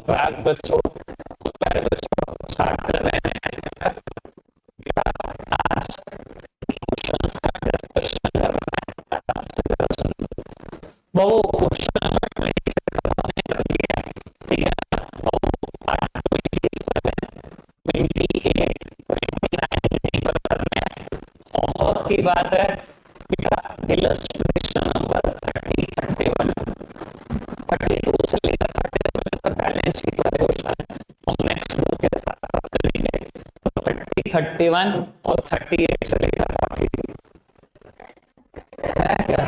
Back बच्चों, प्यारे बच्चों स्टार्ट कर रहे हैं। आज क्वेश्चंस का डिस्कशन करना है। वो क्वेश्चन नंबर 26 हमने कर लिया, ठीक है। वो पार्ट 27, 28, 29 पर करना है। होमवर्क की बात है बेटा, इलस्ट्रेशन नंबर 30, 31, 32 से लेकर 37 तक बैलेंस की क्वेश्चन हम नेक्स्ट बुक के साथ साथ करेंगे। तो 30, 31 और 38 से लेकर 42 है क्या?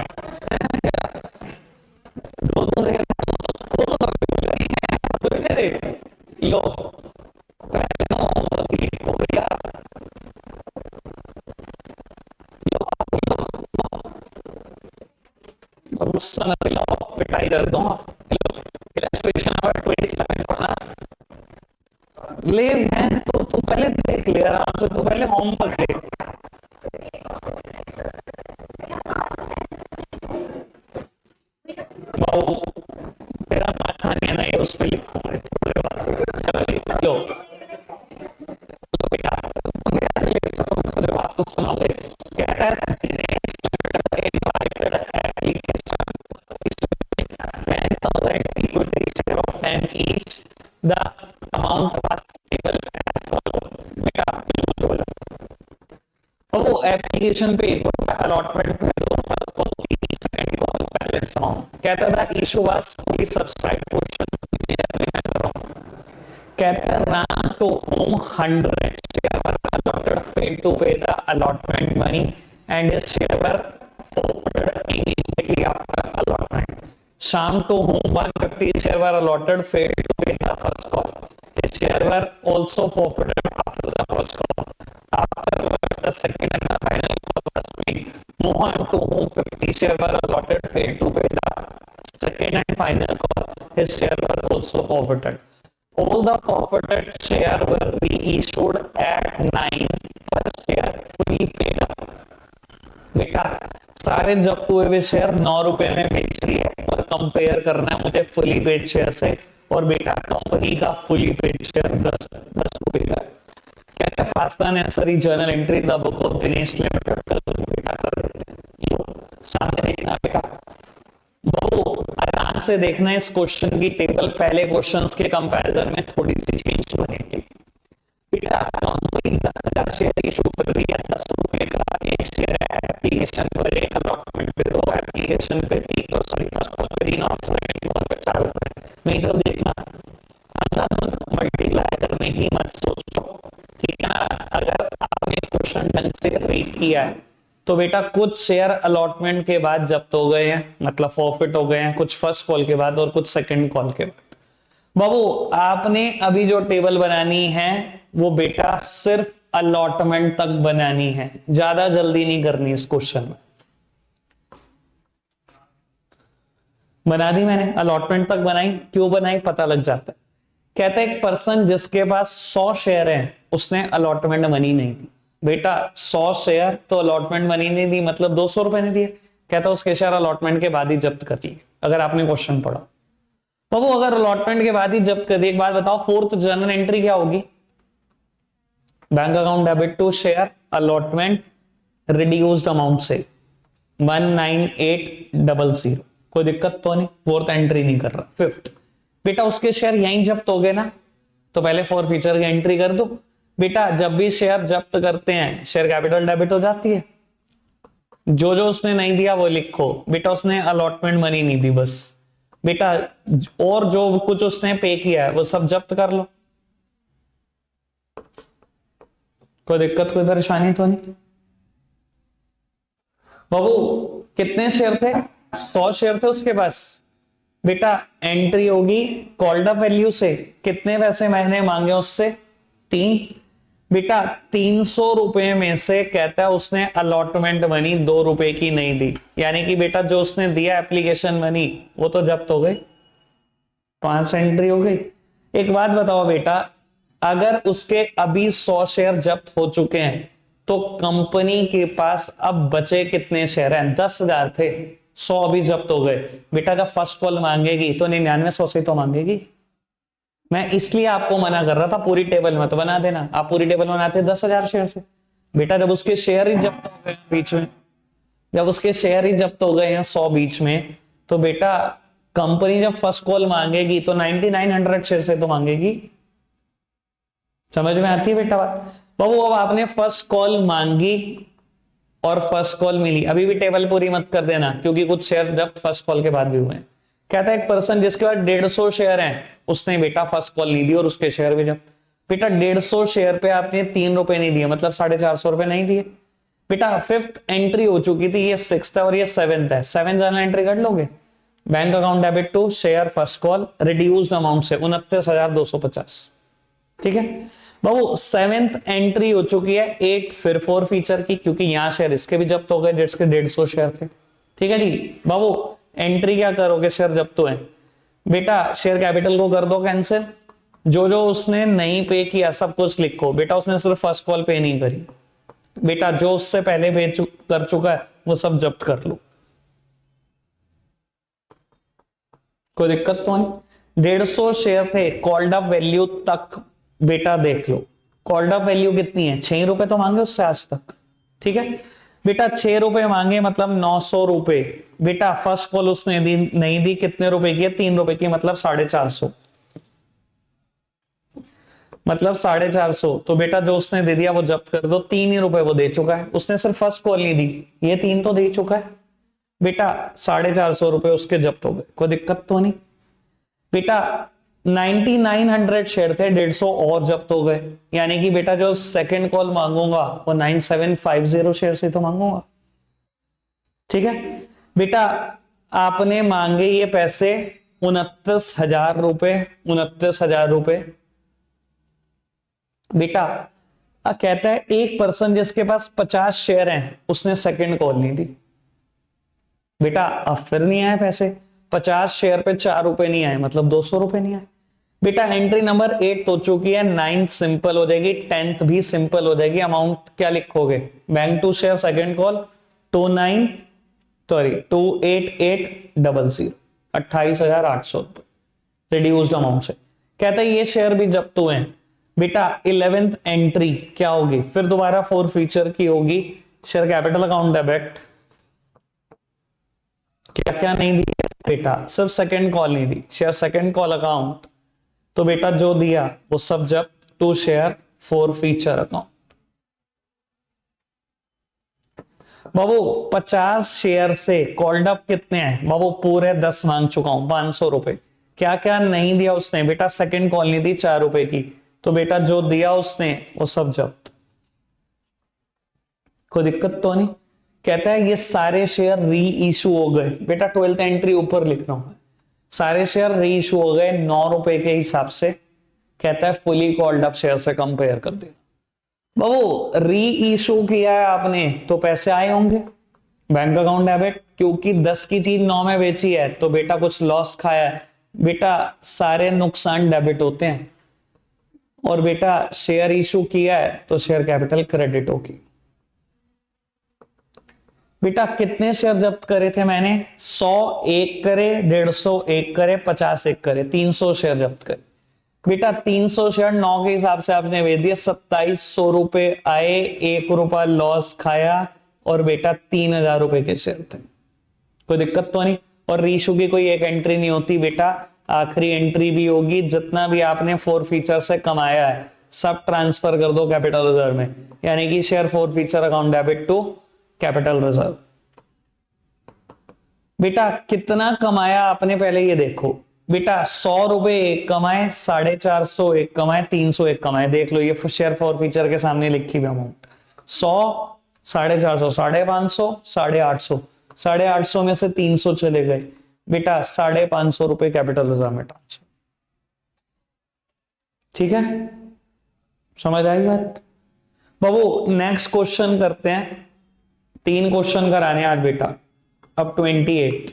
दो दो लो हो गया, पिटाई कर दो। इलस्ट्रेशन नंबर 27 पढ़ना ले मैं, तो तू पहले देख ले आराम से, तू पहले होमवर्क ले। तेरा माथा नहीं है ना, ये उस पर लिखो लो बेटा, जवाब तो सुनोगे। कहता है each the amount was stable as follows। वो एप्लीकेशन पे अलॉटमेंट पे दो, first call, second call, balance amount. कहता था issue was fully subscribe question, कहता ran to whom 100 share were allotted failed to pay the allotment money and his share were forfeited immediately after allotment। Shyam to whom 150 share were allotted failed to pay the first call, his share were also forfeited after the first call। Afterwards the second and the final call was made। Mohan to whom 50 share were allotted failed to pay the second and final call, his share were also forfeited। All the forfeited share were reissued at 9 per share fully paid up। बेटा सारे जब्त हुए हुए share 9 रुपए में बेच रही है और कंपेयर करना है मुझे फुली पेड शेयर से। और बेटा कंपनी का फुली पेड शेयर 10 रुपए का। कहता है पास्ता ने सरी journal entry the book of Dinesh limited बेटा कर देते हैं। सामने देखना बेटा, बहुत आराम से देखना इस क्वेश्चन की टेबल पहले क्वेश्चंस के कंपैरिजन में थोड़ी सी चेंज बनेगी। बेटा कंपनी 10,000 शेयर इशू कर रही है, 10 रुपए का एक शेयर है। एप्लीकेशन पर एक अलॉटमेंट पे दो, एप्लीकेशन पे 3 और सॉरी फर्स्ट कॉल पे 3 और सेकंड कॉल पे 4 रुपए। मैं इधर देखना मल्टीप्लाई करने की मत सोचो, ठीक है ना। अगर आपने क्वेश्चन ढंग से रीड किया है तो बेटा कुछ शेयर अलॉटमेंट के बाद जब्त हो गए हैं, मतलब फॉरफिट हो गए हैं, कुछ फर्स्ट कॉल के बाद और कुछ सेकंड कॉल के बाद। बाबू आपने अभी जो टेबल बनानी है वो बेटा सिर्फ अलॉटमेंट तक बनानी है, ज्यादा जल्दी नहीं करनी इस क्वेश्चन में। बना दी मैंने, अलॉटमेंट तक बनाई, क्यों बनाई पता लग जाता है। कहता है एक पर्सन जिसके पास 100 शेयर हैं उसने अलॉटमेंट मनी नहीं दी। बेटा 100 शेयर तो अलॉटमेंट मनी नहीं दी, मतलब 200 रुपए नहीं दिए। कहता उसके शेयर अलॉटमेंट के बाद ही जब्त कर लिए, अगर आपने क्वेश्चन पढ़ा। बाबू अगर अलॉटमेंट के बाद ही जब्त कर दिए, एक बात बताओ फोर्थ जर्नल एंट्री क्या होगी? Bank account debit to share allotment reduced amount से 19800। कोई दिक्कत तो नहीं, फोर्थ एंट्री नहीं कर रहा। फिफ्थ बेटा उसके शेयर यहीं जब्त हो गए ना, तो पहले फॉर फ्यूचर की एंट्री कर दो। बेटा जब भी शेयर जब्त करते हैं शेयर कैपिटल डेबिट हो जाती है। जो जो उसने नहीं दिया वो लिखो। बेटा उसने अलॉटमेंट मनी नहीं दी बस। बेटा और जो कुछ उसने पे किया है वो सब जब्त कर लो। कोई दिक्कत कोई परेशानी तो नहीं। बाबू कितने शेयर थे? 100 शेयर थे उसके पास। बेटा एंट्री होगी कॉल्ड अप वैल्यू से, कितने पैसे मैंने मांगे उससे? 3। बेटा 300 रुपए में से कहता है उसने अलॉटमेंट मनी 2 रुपए की नहीं दी, यानी कि बेटा जो उसने दिया एप्लीकेशन मनी वो तो जब्त हो गई। 5 एंट्री हो गई। एक बात बताओ बेटा, अगर उसके अभी 100 शेयर जब्त हो चुके हैं तो कंपनी के पास अब बचे कितने शेयर हैं? 10,000 थे, 100 अभी जब्त हो गए। बेटा जब फर्स्ट कॉल मांगेगी तो 9900 से तो मांगेगी। मैं इसलिए आपको मना कर रहा था पूरी टेबल मत बना देना, आप पूरी टेबल बनाते 10,000 शेयर से। बेटा जब उसके शेयर ही जब्त हो गए बीच में, जब उसके शेयर ही जब्त हो गए हैं 100 बीच में, तो बेटा कंपनी जब फर्स्ट कॉल मांगेगी तो 9900 शेयर से तो मांगेगी। समझ में आती है बेटा बात? बाबू अब आपने फर्स्ट कॉल मांगी और फर्स्ट कॉल मिली, अभी भी टेबल पूरी मत कर देना क्योंकि कुछ शेयर जब्त फर्स्ट कॉल के बाद भी हुए हैं। कहता है एक पर्सन जिसके पास 150 शेयर हैं, उसने बेटा फर्स्ट कॉल नहीं दी और उसके शेयर भी जब्त। बेटा 150 शेयर पे आपने 3 रुपए नहीं दिए, मतलब 450 रुपए नहीं दिए। बेटा फिफ्थ एंट्री हो चुकी थी, ये सिक्स्थ है और ये सेवेंथ है, 7 जनरल एंट्री कर लोगे। Bank account debit to share first call reduced amount से 29,250। ठीक है बाबू, सेवेंथ एंट्री हो चुकी है 8 फिर 4 फीचर की, क्योंकि यहां शेयर इसके भी जब्त हो गए जिसके 150 शेयर थे। ठीक है जी बाबू, एंट्री क्या करोगे, शेयर जब्त हुए। बेटा शेयर कैपिटल को कर दो कैंसिल, जो जो उसने नहीं पे किया सब कुछ लिखो। बेटा उसने सिर्फ फर्स्ट कॉल पे नहीं करी, बेटा जो उससे पहले पे कर चुका है वो सब जब्त कर लो, कोई दिक्कत तो नहीं। 150 शेयर थे, कॉल्ड अप वैल्यू तक बेटा देख लो, कॉल्ड अप वैल्यू कितनी है, 6 रुपए तो मांगे उससे आज तक। ठीक है बेटा 6 रुपए मांगे मतलब 900 रुपए। बेटा फर्स्ट कॉल उसने दी नहीं दी, कितने रुपए की है, 3 रुपए की, मतलब 450, मतलब 450। तो बेटा जो उसने दे दिया वो जब्त कर दो, 3 ही रुपए वो दे चुका है, उसने सिर्फ फर्स्ट कॉल नहीं दी, ये 3 तो दे चुका है। बेटा 450 रुपए उसके जब्त हो गए, कोई दिक्कत तो नहीं। बेटा 9900 शेयर थे, 150 और जब्त हो गए, यानी कि बेटा जो सेकंड कॉल मांगूंगा वो 9750 शेयर से तो मांगूंगा। ठीक है बेटा आपने मांगे ये पैसे 29,000 रुपए, 29,000 रुपए। बेटा कहता है एक पर्सन जिसके पास 50 शेयर हैं उसने सेकंड कॉल नहीं दी। बेटा अब फिर नहीं आए पैसे, 50 शेयर पे 4 रुपए नहीं आए, मतलब 200 रुपए नहीं आए। बेटा एंट्री नंबर 8 हो चुकी है, 9th सिंपल हो जाएगी, 10th भी सिंपल हो जाएगी। अमाउंट क्या लिखोगे, bank to share second call 28,800, 28,800 रुपए रिड्यूस्ड अमाउंट से। कहता है ये शेयर भी जब्त हुए हैं। बेटा 11th एंट्री क्या होगी, फिर दोबारा 4 फीचर की होगी, शेयर कैपिटल अकाउंट डेबिट। क्या क्या नहीं दी बेटा, सिर्फ सेकंड कॉल नहीं दी, शेयर सेकंड कॉल अकाउंट, तो बेटा जो दिया वो सब जब्त टू शेयर 4 फीचर अकाउंट। बाबू 50 शेयर से कॉल्ड अप कितने हैं, बाबू पूरे 10 मांग चुका हूं, 500 रुपए। क्या क्या नहीं दिया उसने, बेटा सेकंड कॉल नहीं दी 4 रुपए की, तो बेटा जो दिया उसने वो सब जब्त, कोई दिक्कत तो नहीं। कहता है ये सारे शेयर री इशू हो गए, बेटा 12th एंट्री ऊपर लिख रहा हूं, सारे शेयर री इशू हो गए 9 रुपए के हिसाब से। कहता है फुली कॉल्ड अप शेयर से कंपेयर कर दे। बाबू री इशू किया है आपने तो पैसे आए होंगे बैंक अकाउंट डेबिट, क्योंकि 10 की चीज 9 में बेची है तो बेटा कुछ लॉस खाया है। बेटा सारे नुकसान डेबिट होते हैं, और बेटा शेयर इशू किया है तो शेयर कैपिटल क्रेडिट होगी। बेटा कितने शेयर जब्त करे थे मैंने, 100 एक करे, 150 एक करे, 50 एक करे, 300 शेयर जब्त करे। बेटा 300 शेयर 9 के हिसाब से आपने भेज दिया, 2700 रुपए आए, 1 रुपया लॉस खाया, और बेटा 3,000 रुपए के शेयर थे, कोई दिक्कत तो नहीं। और रीशू की कोई एक एंट्री नहीं होती बेटा, आखिरी एंट्री भी होगी, जितना भी आपने 4 फीचर से कमाया है सब ट्रांसफर कर दो कैपिटल रिजर्व में, यानी कि share 4 feature account debit to capital reserve. बेटा कितना कमाया आपने पहले ये देखो, बेटा 100 रुपए एक कमाए, 450 एक कमाए, 300 एक कमाए, देख लो ये शेयर 4 फीचर के सामने लिखी हुई अमाउंट 100, 450, 550, 850, 850 में से 300 चले गए, बेटा 550 रुपए कैपिटल रिजर्व में ट्रांसफर। ठीक है समझ आई बात। बाबू नेक्स्ट क्वेश्चन करते हैं, 3 क्वेश्चन कराने आज बेटा, अब 28।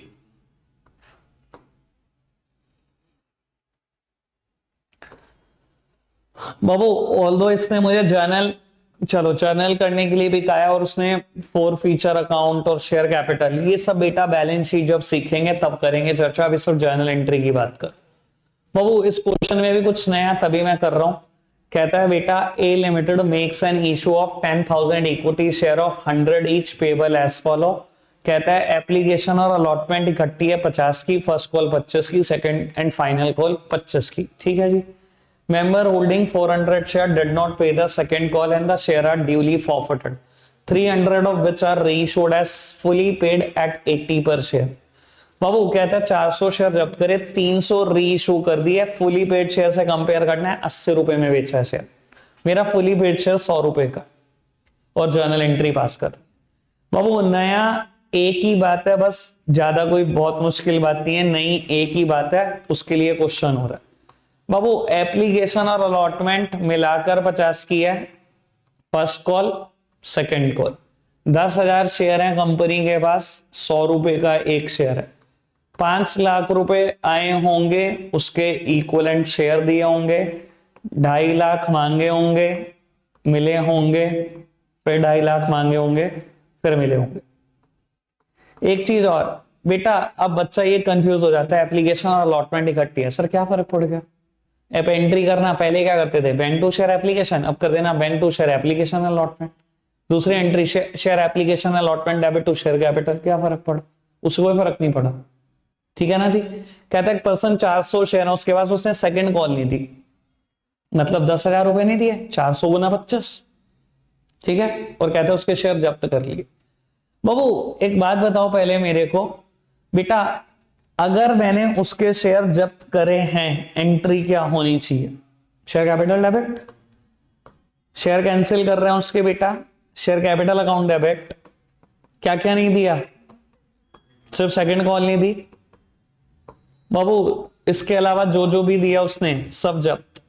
बाबू ऑल्दो इसने मुझे जर्नल चलो जर्नल करने के लिए भी कहा है और उसने 4 फीचर अकाउंट और शेयर कैपिटल, ये सब बेटा बैलेंस शीट जब सीखेंगे तब करेंगे चर्चा, अभी सिर्फ जर्नल एंट्री की बात कर। बाबू इस क्वेश्चन में भी कुछ नया तभी मैं कर रहा हूं। कहता है बेटा A limited makes an issue of 10,000 equity share of 100 each payable as follow. कहता है एप्लीकेशन और अलॉटमेंट इकट्ठी है 50 की, फर्स्ट कॉल 25 की, सेकंड एंड फाइनल कॉल 25 की। ठीक है जी। Member holding 400 share did not pay the second call and the share are duly forfeited. 300 of which are reissued as fully paid at 80 per share. बाबू कहता है 400 share जब्त करे, 300 reissue कर दिए, fully paid share से कंपेयर करना है, 80 रुपए में बेचा है शेयर। मेरा फुली पेड शेयर 100 रुपए का और जर्नल एंट्री पास कर। बाबू नया एक ही बात है, बस ज्यादा कोई बहुत मुश्किल बात नहीं है, नई एक ही बात है, उसके लिए क्वेश्चन हो रहा है। बाबू एप्लीकेशन और अलॉटमेंट मिलाकर 50 की है, first call second call, 10,000 share है कंपनी के पास, 100 रुपए का एक शेयर है, 5 लाख रुपए आए होंगे, उसके इक्वलेंट शेयर दिए होंगे, 2.5 लाख मांगे होंगे, मिले होंगे, फिर 2.5 लाख मांगे होंगे, फिर मिले होंगे। एक चीज और बेटा, अब बच्चा ये कंफ्यूज हो जाता है, एप्लीकेशन और अलॉटमेंट इकट्ठी है, सर क्या फर्क पड़ गया? अब एंट्री करना पहले क्या करते थे, बैंक टू शेयर एप्लीकेशन, अब कर देना bank to share application allotment. दूसरी entry share application allotment debit to share capital, क्या फर्क पड़ा? उससे कोई फर्क नहीं पड़ा। ठीक है ना जी। कहता है पर्सन 400 शेयर है उसके पास, उसने सेकंड कॉल नहीं दी, मतलब 10,000 रुपए नहीं दिए, 400 गुना 25। ठीक है। और कहता है उसके शेयर जब्त कर लिए। बाबू एक बात बताओ पहले मेरे को, बेटा अगर मैंने उसके शेयर जब्त करे हैं, एंट्री क्या होनी चाहिए? Share capital debit. Share cancel कर रहे हैं उसके बेटा, शेयर कैपिटल अकाउंट डेबिट। क्या क्या नहीं दिया? सिर्फ सेकंड कॉल नहीं दी बाबू, इसके अलावा जो जो भी दिया उसने सब जब्त।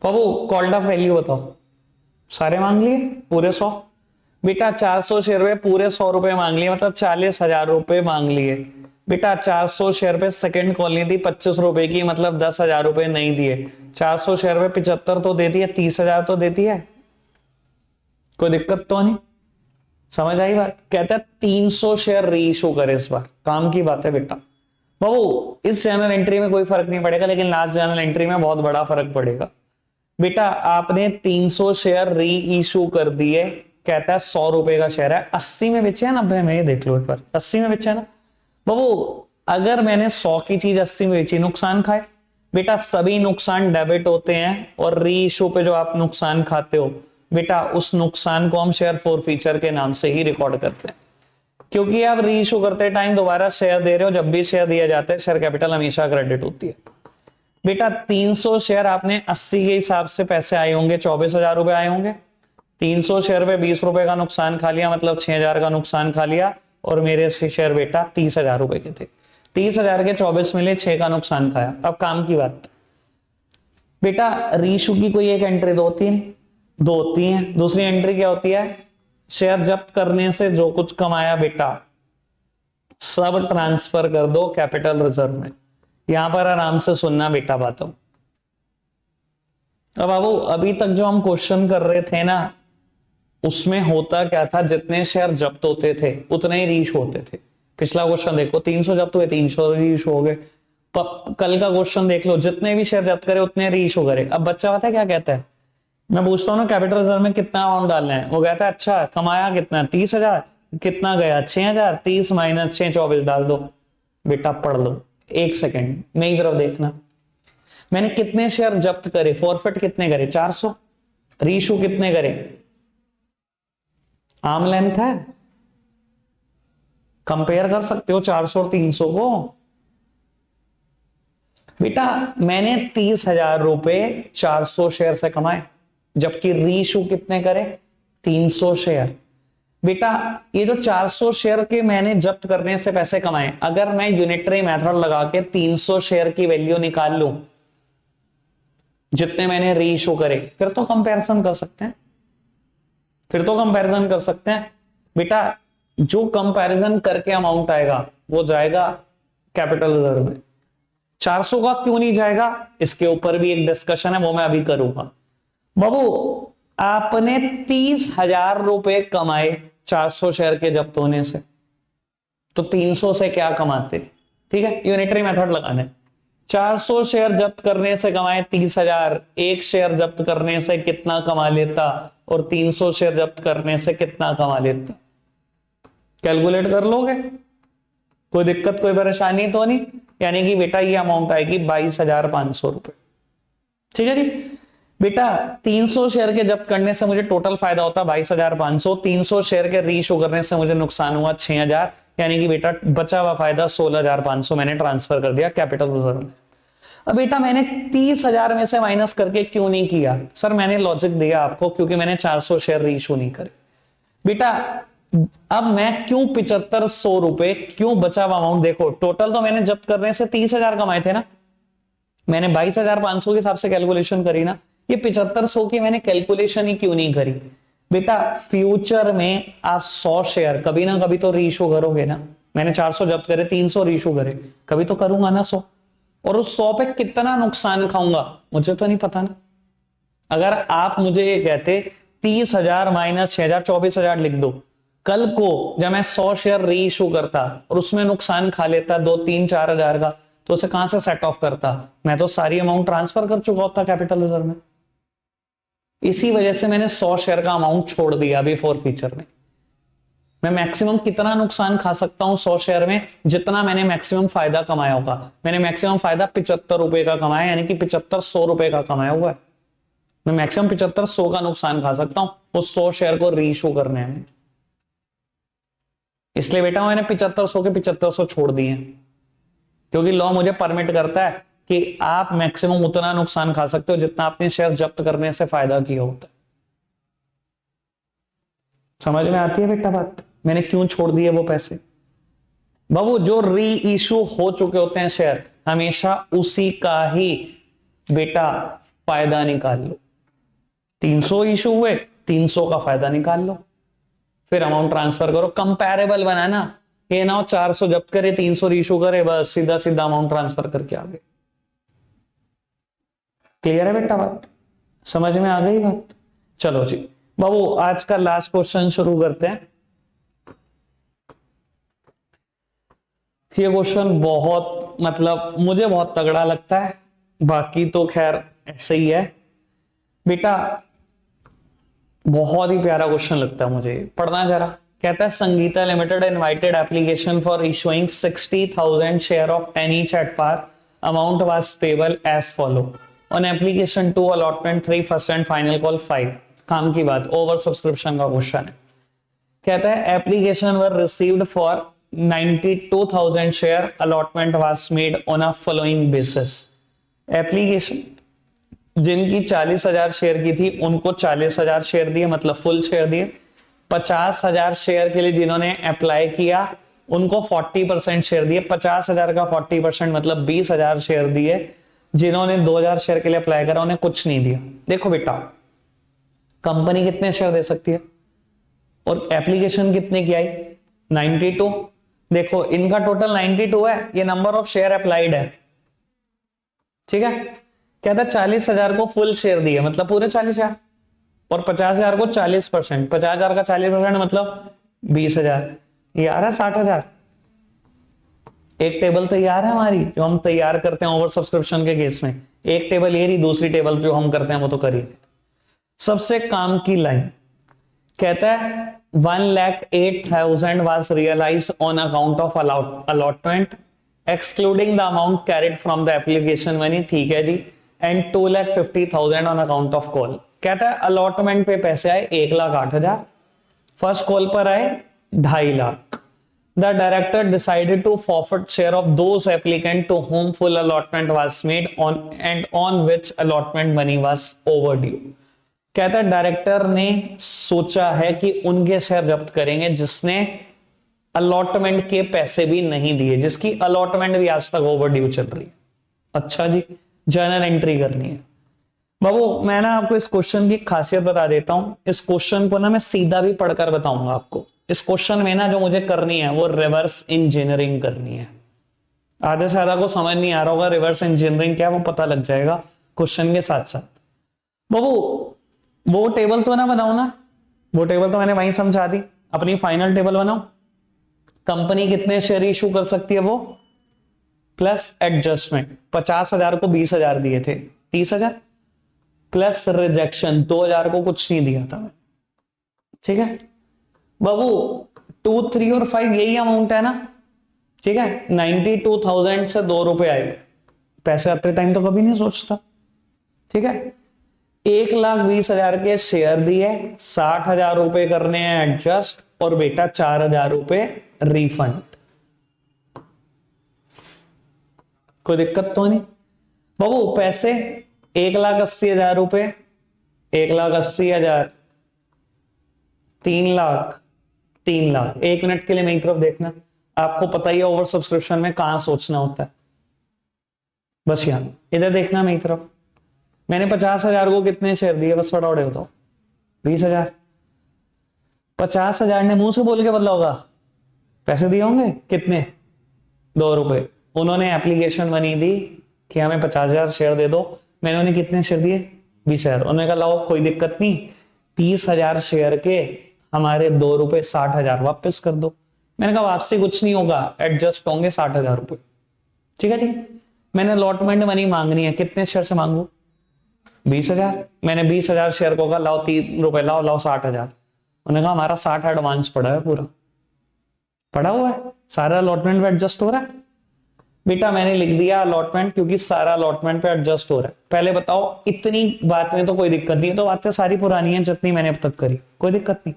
बाबू कॉल्ड अप वैल्यू बताओ, सारे मांग लिए पूरे 100। बेटा 400 शेयर पे पूरे 100 रुपए मांग लिए, मतलब 40,000 रुपए मांग लिए। बेटा 400 शेयर पे सेकंड कॉल नहीं दी 25 रुपए की, मतलब 10,000 रुपए नहीं दिए। 400 शेयर पे 75 तो दे दिए, 30,000 तो देती है, कोई दिक्कत तो नहीं। समझ आई बात? कहता है 300 शेयर रीइशू करे इस बार, काम की बात है बेटा। बाबू इस जर्नल एंट्री में कोई फर्क नहीं पड़ेगा, लेकिन लास्ट जर्नल एंट्री में बहुत बड़ा फर्क पड़ेगा। बेटा आपने 300 शेयर री इशू कर दिए, कहता है 100 रुपए का शेयर है, 80 में बेचे है 90 में, ये देख लो एक बार, 80 में बेचे है ना बाबू। अगर मैंने 100 की चीज 80 में बेची, नुकसान खाए? बेटा सभी नुकसान डेबिट होते हैं, और री इशू पे जो आप नुकसान खाते हो बेटा, उस नुकसान को हम शेयर फॉर फीचर के नाम से ही रिकॉर्ड करते हैं, क्योंकि आप री इशू करते टाइम दोबारा शेयर दे रहे हो, जब भी शेयर दिया जाता है शेयर कैपिटल हमेशा क्रेडिट होती है। बेटा 300 शेयर आपने 80 के हिसाब से पैसे आए होंगे, 24,000 रुपए आए होंगे। 300 शेयर पे 20 रुपए का नुकसान खा लिया, मतलब 6,000 का नुकसान खा लिया, और मेरे से शेयर बेटा 30,000 रुपए के थे, 30,000 के 24 मिले, 6 का नुकसान खाया। अब काम की बात बेटा, रीशू की कोई एक एंट्री दो होती है, दो होती है। दूसरी एंट्री क्या होती है? शेयर जब्त करने से जो कुछ कमाया बेटा सब ट्रांसफर कर दो कैपिटल रिजर्व में। यहां पर आराम से सुनना बेटा बातों। अब बाबू अभी तक जो हम क्वेश्चन कर रहे थे ना, उसमें होता क्या था, जितने शेयर जब्त होते थे उतने ही रीइशू होते थे। पिछला क्वेश्चन देखो, 300 जब्त हुए, 300 रीइशू हो गए। कल का क्वेश्चन देख लो, जितने भी शेयर जब्त करे उतने रीइशू करे। अब बच्चा पता है क्या कहता है? मैं पूछता हूँ ना कैपिटल रिजर्व में कितना अमाउंट डालना है, वो कहता है अच्छा कमाया कितना, 30,000, कितना गया 6,000, 30 माइनस 6 24 डाल दो। बेटा पढ़ लो, एक सेकेंड मेरी तरफ देखना। मैंने कितने शेयर जब्त करे, फॉरफिट कितने करे, 400। रीइशू कितने करे, आर्म लेंथ है, कंपेयर कर सकते हो 400 और 300 को। बेटा मैंने 30,000 रुपए 400 शेयर से कमाए, जबकि रीइशू कितने करे, 300 शेयर। बेटा ये जो 400 शेयर के मैंने जब्त करने से पैसे कमाए, अगर मैं यूनिटरी मेथड लगा के 300 शेयर की वैल्यू निकाल लूं जितने मैंने रीइशू करे, फिर तो कंपैरिजन कर सकते हैं, फिर तो कंपैरिजन कर सकते हैं। बेटा जो कंपैरिजन करके अमाउंट आएगा वो जाएगा कैपिटल रिजर्व में। 400 का क्यों नहीं जाएगा, इसके ऊपर भी एक डिस्कशन है, वो मैं अभी करूंगा। बाबू आपने 30,000 रुपए कमाए 400 शेयर के जब्त होने से, तो 300 से क्या कमाते, ठीक है, यूनिटरी मेथड लगाना है। 400 शेयर जब्त करने से कमाए 30,000, एक शेयर जब्त करने से कितना कमा लेता, और 300 शेयर जब्त करने से कितना कमा लेता, कैलकुलेट कर लोगे, कोई दिक्कत कोई परेशानी तो नहीं। यानी कि बेटा ये अमाउंट आएगी 22,500 रुपए, ठीक है जी। बेटा 300 शेयर के जब्त करने से मुझे टोटल फायदा होता 22,500, 300 शेयर के रीइश्यू करने से मुझे नुकसान हुआ 6,000, यानी कि बेटा बचा हुआ फायदा 16,500 मैंने ट्रांसफर कर दिया कैपिटल रिजर्व में। अब बेटा मैंने 30,000 में से माइनस करके क्यों नहीं किया, सर मैंने लॉजिक दिया आपको, क्योंकि मैंने 400 शेयर रीइश्यू नहीं करे। बेटा अब मैं क्यों 7,500 रुपए क्यों बचा हुआ अमाउंट, देखो टोटल तो मैंने जब्त करने से 30,000 कमाए थे ना, मैंने 22,500 के हिसाब से कैलकुलेशन करी ना, ये 7,500 की मैंने कैलकुलेशन ही क्यों नहीं करी। बेटा फ्यूचर में आप 100 शेयर कभी ना कभी तो रीइश्यू करोगे ना, मैंने 400 जब्त करे 300 रीइश्यू करे, कभी तो करूंगा ना 100, और उस 100 पे कितना नुकसान खाऊंगा मुझे तो नहीं पता ना। अगर आप मुझे ये कहते 30,000 माइनस 6,000 24,000 लिख दो, कल को जब मैं 100 शेयर रीइश्यू करता और उसमें नुकसान खा लेता 2-3-4 हजार का, तो उसे कहां से सेट ऑफ करता, मैं तो सारी अमाउंट ट्रांसफर कर चुका होता कैपिटल रिजर्व में। इसी वजह से मैंने 100 शेयर का अमाउंट छोड़ दिया अभी फॉर फ्यूचर में। मैं मैक्सिमम कितना नुकसान खा सकता हूं 100 शेयर में, जितना मैंने मैक्सिमम फायदा कमाया होगा। मैंने मैक्सिमम फायदा 75 रुपए का कमाया, यानी कि 7500 रुपए का कमाया हुआ है, मैं मैक्सिमम 7500 का नुकसान खा सकता हूं उस 100 शेयर को रीइश्यू करने में। इसलिए बेटा मैंने 7500 के 7500 छोड़ दिए, क्योंकि लॉ मुझे परमिट करता है कि आप मैक्सिमम उतना नुकसान खा सकते हो जितना आपने शेयर जब्त करने से फायदा किया होता है। समझ में आती है बेटा बात, मैंने क्यों छोड़ दिए वो पैसे। बाबू जो री इशू हो चुके होते हैं शेयर, हमेशा उसी का ही बेटा फायदा निकाल लो। 300 इशू हुए, 300 का फायदा निकाल लो, फिर अमाउंट ट्रांसफर करो, कंपैरेबल बनाना, ये ना 400 जब्त करे 300 इशू करे, बस सीधा सीधा अमाउंट ट्रांसफर करके आ गए। क्लियर है बेटा बात, समझ में आ गई बात। चलो जी बाबू आज का लास्ट क्वेश्चन शुरू करते हैं। ये क्वेश्चन बहुत मतलब मुझे बहुत तगड़ा लगता है, बाकी तो खैर ऐसे ही है बेटा, बहुत ही प्यारा क्वेश्चन लगता है मुझे, पढ़ना जरा। कहता है Sangeeta limited invited application for issuing 60,000 share of 10 each at par, amount was payable as follow, on application 2 allotment 3 first and final call 5। काम की बात, ओवर सब्सक्रिप्शन का क्वेश्चन है। कहता है application were received for 92,000 share, allotment was made on a following basis. Application जिनकी 40,000 share की थी उनको 40,000 शेयर दिए, मतलब फुल शेयर दिए। 50,000 शेयर के लिए जिन्होंने अप्लाई किया उनको 40% शेयर दिए, 50,000 का 40% मतलब 20,000 शेयर दिए। जिन्होंने 2,000 शेयर के लिए अप्लाई करा उन्हें कुछ नहीं दिया। देखो बेटा कंपनी कितने शेयर दे सकती है और एप्लीकेशन कितने की आई 92। देखो इनका टोटल 92 है, ये नंबर ऑफ शेयर अप्लाइड है, ठीक है। कहता है 40,000 को फुल शेयर दिए मतलब पूरे 40,000, और 50,000 को 40%, 50,000 का 40% मतलब 20,000, ये आ रहा है 60,000। एक टेबल तैयार है हमारी जो हम तैयार करते हैं ओवर सब्सक्रिप्शन के केस में, एक टेबल ये रही, दूसरी टेबल जो हम करते हैं वो तो करिए। सबसे काम की लाइन कहता है 1,08,000 was realized on account of allotment excluding the amount carried from the application money, ठीक है जी, and 2,50,000 on account of call। कहता है अलॉटमेंट पे पैसे आए 1,08,000, फर्स्ट कॉल पर आए 2.5 lakh. The director decided to forfeit share of those applicant to whom full allotment was made on and on which allotment money was overdue। कहता है director ने सोचा है कि उनके शेयर जब्त करेंगे जिसने अलॉटमेंट के पैसे भी नहीं दिए, जिसकी अलॉटमेंट भी आज तक ओवरड्यू चल रही है। अच्छा जी, जर्नल एंट्री करनी है। बाबू मैं ना आपको इस क्वेश्चन की खासियत बता देता हूं, इस क्वेश्चन को ना मैं सीधा भी पढ़कर बताऊंगा आपको। इस क्वेश्चन में ना जो मुझे करनी है वो रिवर्स इंजीनियरिंग करनी है। आधे से आधा को समझ नहीं आ रहा होगा रिवर्स इंजीनियरिंग क्या, वो पता लग जाएगा क्वेश्चन के साथ साथ। बाबू वो टेबल तो ना बनाओ ना, वो टेबल तो मैंने वहीं समझा दी, अपनी फाइनल टेबल बनाओ। कंपनी कितने शेयर इशू कर सकती है वो, प्लस एडजस्टमेंट 50,000 को 20,000 दिए थे, 30,000 प्लस रिजेक्शन 2,000 को कुछ नहीं दिया था मैं, ठीक है बाबू। 2, 3 और 5 यही अमाउंट है ना, ठीक है। 92,000 से 2 रुपए आए, पैसे आते टाइम तो कभी नहीं सोचता, ठीक है। 1,20,000 के शेयर दिए, 60,000 रुपए करने हैं एडजस्ट, और बेटा 4,000 रुपए रिफंड। कोई दिक्कत तो नहीं बाबू। पैसे 1,80,000 रुपए, 1,80,000, 3,00,000, 3,00,000। 1 मिनट के लिए मेरी तरफ देखना, आपको पता ही है ओवर सब्सक्रिप्शन में कहां सोचना होता है, बस यहां इधर देखना मेरी तरफ। मैंने 50,000 को कितने शेयर दिए, बस फटाफट बताओ। 20,000। 50,000 ने मुंह से बोल के बदला होगा, पैसे दिए होंगे कितने, 2 रुपए। उन्होंने एप्लीकेशन बनी दी कि हमें 50,000 शेयर दे दो, मैंने उन्हें कितने शेयर दिए, 20,000। उन्होंने कहा लाओ कोई दिक्कत नहीं, 30,000 शेयर के हमारे 2 रुपए 60,000 वापस कर दो। मैंने कहा वापसी कुछ नहीं होगा, एडजस्ट होंगे 60,000 रुपए, ठीक है जी। मैंने अलॉटमेंट मनी मांगनी है, कितने शेयर से मांगू, 20,000। मैंने 20,000 शेयर को कहा लाओ 3 रुपए लाओ, लाओ 60,000। उन्होंने कहा हमारा 60 एडवांस पड़ा है, पूरा पड़ा हुआ है, सारा अलॉटमेंट पे एडजस्ट हो रहा है। बेटा मैंने लिख दिया अलॉटमेंट, क्योंकि सारा अलॉटमेंट पे एडजस्ट हो रहा है। पहले बताओ इतनी बात में तो कोई दिक्कत नहीं है, तो बातें सारी पुरानी हैं जितनी मैंने अब तक करी, कोई दिक्कत नहीं।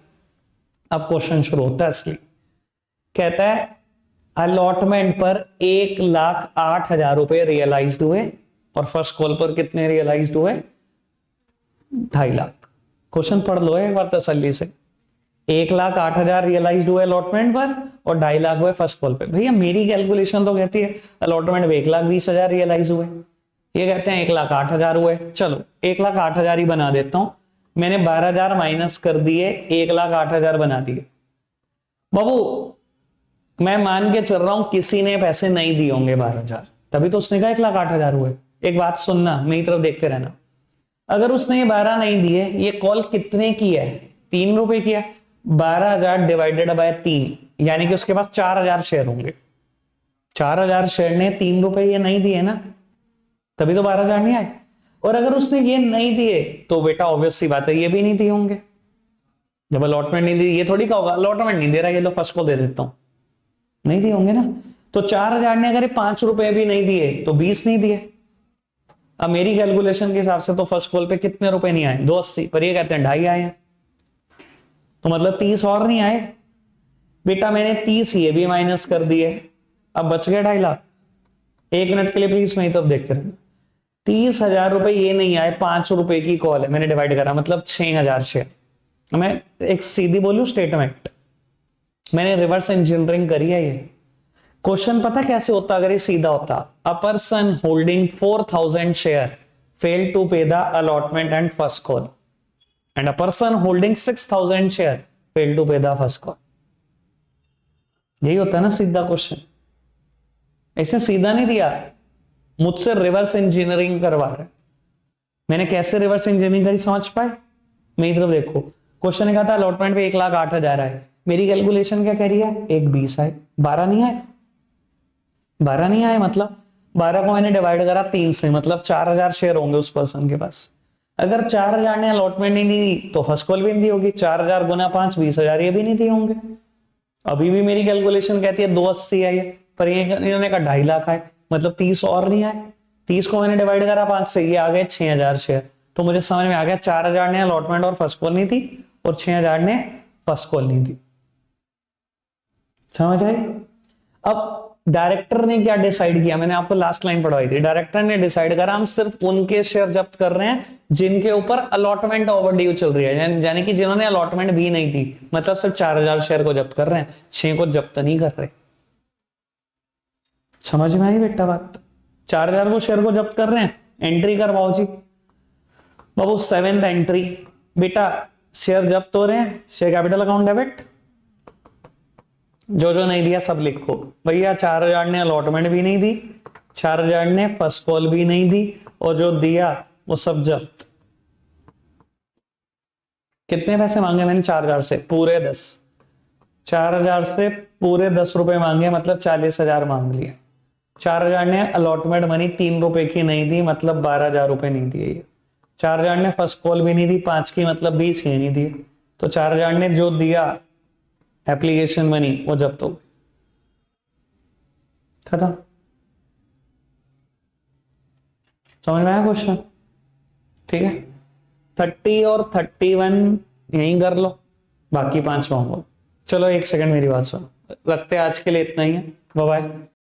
अब क्वेश्चन शुरू होता है असली। कहता है अलॉटमेंट पर 1,08,000 रुपए रियलाइज्ड हुए, और फर्स्ट कॉल पर कितने रियलाइज्ड हुए, 2.5 लाख। क्वेश्चन पढ़ लो एक बार तसल्ली से। 1,08,000 रियलाइज्ड हुए अलॉटमेंट पर, और 2.5 लाख हुए फर्स्ट कॉल पे। भैया मेरी कैलकुलेशन तो कहती है अलॉटमेंट में 1,20,000 रियलाइज हुए, ये कहते हैं 1,08,000 हुए। चलो 1,08,000 ही बना देता हूं, मैंने 12,000 माइनस कर दिए, 1,08,000 बना दिए। बाबू मैं मान के चल रहा हूं किसी ने पैसे नहीं दिए होंगे 12,000, तभी तो उसने कहा 1,08,000 हुए। एक बात सुनना, मेरी तरफ देखते रहना, अगर उसने ये 12 नहीं दिए, ये कॉल कितने की है, 3 रुपए की है, 12,000 डिवाइडेड बाय 3, यानी कि उसके पास 4,000 शेयर होंगे। 4,000 शेयर ने 3 रुपए ये नहीं दिए ना, तभी तो 12,000 नहीं आए। और अगर उसने ये नहीं दिए तो बेटा ऑब्वियस सी बात है ये भी नहीं दिए होंगे। जब अलॉटमेंट नहीं दी, ये थोड़ी कहोगा अलॉटमेंट नहीं दे रहा, ये लो फर्स्ट को दे देता हूं, नहीं दिए होंगे ना। तो 4,000 ने अगर 5 रुपए भी नहीं दिए तो 20 नहीं दिए। अब मेरी कैलकुलेशन के हिसाब से तो फर्स्ट कॉल पे कितने रुपए नहीं आए, 280, पर ये कहते हैं 2.5 आए हैं, तो मतलब 30 और नहीं आए। बेटा मैंने 30 ये भी माइनस कर दिए, अब बच गया 2.5 लाख। 1 मिनट के लिए प्लीज मैं तब देखते रहना। 30,000 रुपए ये नहीं आए, 5 रुपए की कॉल है, मैंने डिवाइड करा, मतलब 6,000 शेयर। मैं एक सीधी बोलूं स्टेटमेंट, मैंने रिवर्स इंजीनियरिंग करी है। ये क्वेश्चन पता कैसे होता अगर ये सीधा होता, a person holding 4,000 share fail to pay the allotment and first call, and a person holding 6,000 share fail to pay the first call. यही होता है ना सीधा क्वेश्चन, ऐसे सीधा नहीं दिया, मुझसे रिवर्स इंजीनियरिंग करवा रहा है। मैंने कैसे रिवर्स इंजीनियरिंग करी समझ पाए, मेरी तरफ देखो। क्वेश्चन ने कहा था अलॉटमेंट पे 1,08,000 आए, मेरी कैलकुलेशन क्या कह रही है, 1,20 आए, 12 नहीं आए। 12 नहीं आए मतलब 12 को मैंने डिवाइड करा 3 से, मतलब 4,000 शेयर होंगे उस पर्सन के पास। अगर 4,000 ने अलॉटमेंट नहीं दी तो फर्स्ट कॉल भी नहीं दी होगी, 4,000 गुना 5 20,000, ये भी नहीं दिए होंगे। अभी भी मेरी कैलकुलेशन कहती है 280 आई है, पर ये इन्होंने कहा 2.5 लाख आए, मतलब 30 और नहीं आए। 30 को मैंने डिवाइड करा 5 से, ये आ गए 6,000 शेयर। तो मुझे समझ में आ गया 4,000 ने अलॉटमेंट और फर्स्ट कॉल नहीं दी, और 6,000 ने फर्स्ट कॉल नहीं दी। समझ आई। अब डायरेक्टर ने क्या डिसाइड किया, मैंने आपको लास्ट लाइन पढ़वाई थी। डायरेक्टर ने डिसाइड करा हम सिर्फ उनके शेयर जब्त कर रहे हैं जिनके ऊपर अलॉटमेंट ओवरड्यू चल रही है, यानी कि जिन्होंने अलॉटमेंट भी नहीं दी, मतलब सिर्फ 4,000 शेयर को जब्त कर रहे हैं, 6 को जब्त नहीं कर रहे। समझ में आई बेटा बात, 4,000 को शेयर को जब्त कर रहे हैं, एंट्री करवाओ जी बाबू। 7th एंट्री, बेटा शेयर जब्त हो रहे हैं, शेयर कैपिटल अकाउंट डेबिट, जो जो नहीं दिया सब लिखो भैया। 4000 ने अलॉटमेंट भी नहीं दी, 4000 ने फर्स्ट कॉल भी नहीं दी, और जो दिया वो सब जब्त। कितने पैसे मांगे मैंने? 4000 से पूरे 10। 4000 से पूरे 10 रुपए मांगे, मतलब 40,000 मांग लिए। 4000 ने अलॉटमेंट मनी 3 रुपए की नहीं दी, मतलब 12,000 रुपए नहीं दिए। 4000 ने फर्स्ट कॉल भी नहीं दी 5 की, मतलब 20 ही नहीं दिए। तो 4000 ने जो दिया एप्लीकेशन मनी वो जब्त हो गई। खत्म। समझ में आया क्वेश्चन? ठीक है। 30 और 31 यहीं कर लो, बाकी 5 होंगे। चलो एक सेकंड मेरी बात सुनो, रखते हैं आज के लिए इतना ही है। Bye bye.